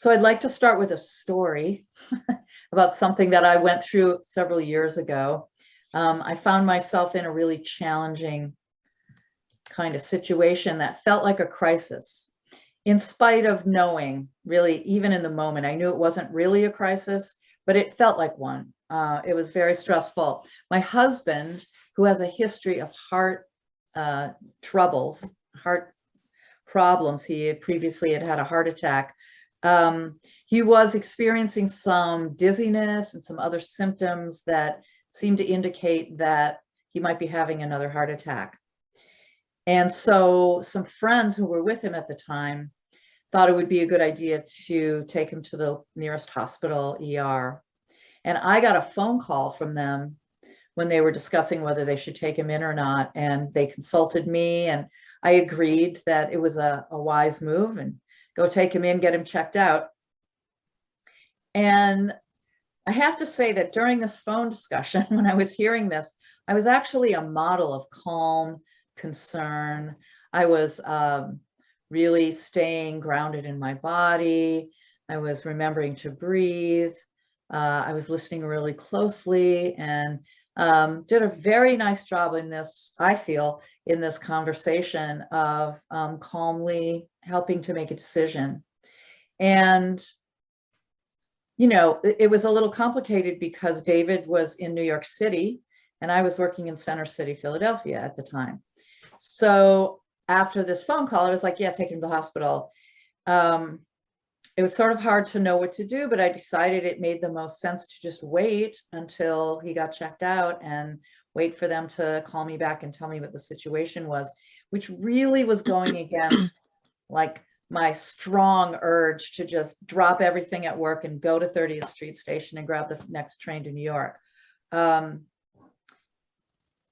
So I'd like to start with a story about something that I went through several years ago. I found myself in a really challenging kind of situation that felt like a crisis. In spite of knowing, really, even in the moment, I knew it wasn't really a crisis, but it felt like one. It was very stressful. My husband, who has a history of heart troubles, heart problems, he had previously had a heart attack. He was experiencing some dizziness and some other symptoms that seemed to indicate that he might be having another heart attack. And so some friends who were with him at the time thought it would be a good idea to take him to the nearest hospital ER. And I got a phone call from them when they were discussing whether they should take him in or not. And they consulted me, and I agreed that it was a wise move and go take him in, get him checked out. And I have to say that during this phone discussion, when I was hearing this, I was actually a model of calm concern. I was really staying grounded in my body. I was remembering to breathe. I was listening really closely and did a very nice job in this, I feel, in this conversation of calmly helping to make a decision. And, you know, it was a little complicated because David was in New York City and I was working in Center City, Philadelphia at the time. So after this phone call, I was like, yeah, take him to the hospital. It was sort of hard to know what to do, but I decided it made the most sense to just wait until he got checked out and wait for them to call me back and tell me what the situation was, which really was going against like my strong urge to just drop everything at work and go to 30th Street Station and grab the next train to New York.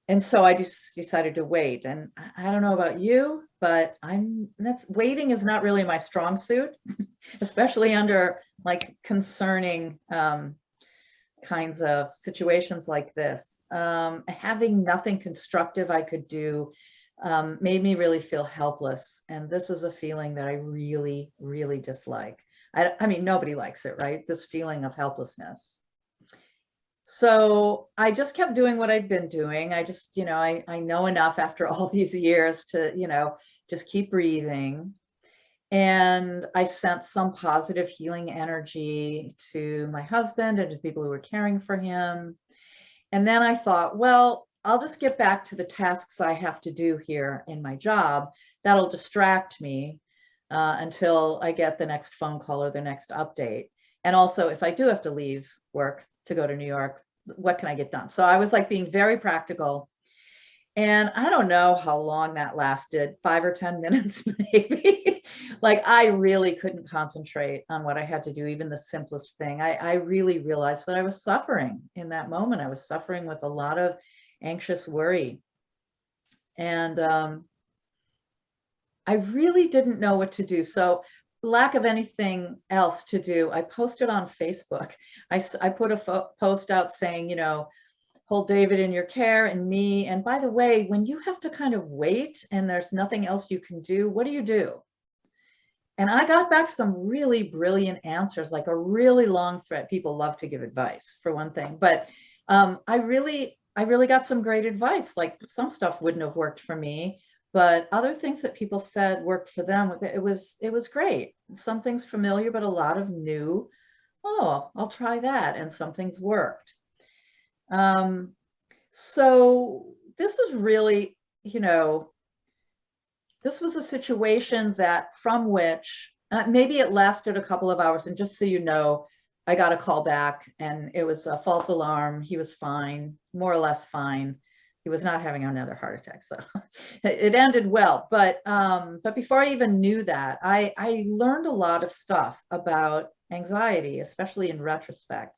And so I just decided to wait. And I don't know about you, but waiting is not really my strong suit, especially under like concerning kinds of situations like this. Having nothing constructive I could do made me really feel helpless. And this is a feeling that I really, really dislike. I mean, nobody likes it, right? This feeling of helplessness. So I just kept doing what I'd been doing. I just, you know, I know enough after all these years to, you know, just keep breathing. And I sent some positive healing energy to my husband and to people who were caring for him. And then I thought, well, I'll just get back to the tasks I have to do here in my job. That'll distract me until I get the next phone call or the next update. And also, if I do have to leave work to go to New York, what can I get done? So I was like being very practical. And I don't know how long that lasted, 5 or 10 minutes, maybe. Like I really couldn't concentrate on what I had to do, even the simplest thing. I really realized that I was suffering in that moment. I was suffering with a lot of anxious worry. And I really didn't know what to do. So lack of anything else to do, I posted on Facebook. I put a post out saying, you know, hold David in your care and me. And by the way, when you have to kind of wait and there's nothing else you can do, what do you do? And I got back some really brilliant answers, like a really long thread. People love to give advice, for one thing, but I really got some great advice. Like some stuff wouldn't have worked for me, but other things that people said worked for them. It was great. Some things familiar, but a lot of new. Oh, I'll try that. And some things worked. So this was really, you know, this was a situation that from which maybe it lasted a couple of hours. And just so you know, I got a call back and it was a false alarm. He was fine, more or less fine. He was not having another heart attack, so it ended well. But before I even knew that, I learned a lot of stuff about anxiety, especially in retrospect.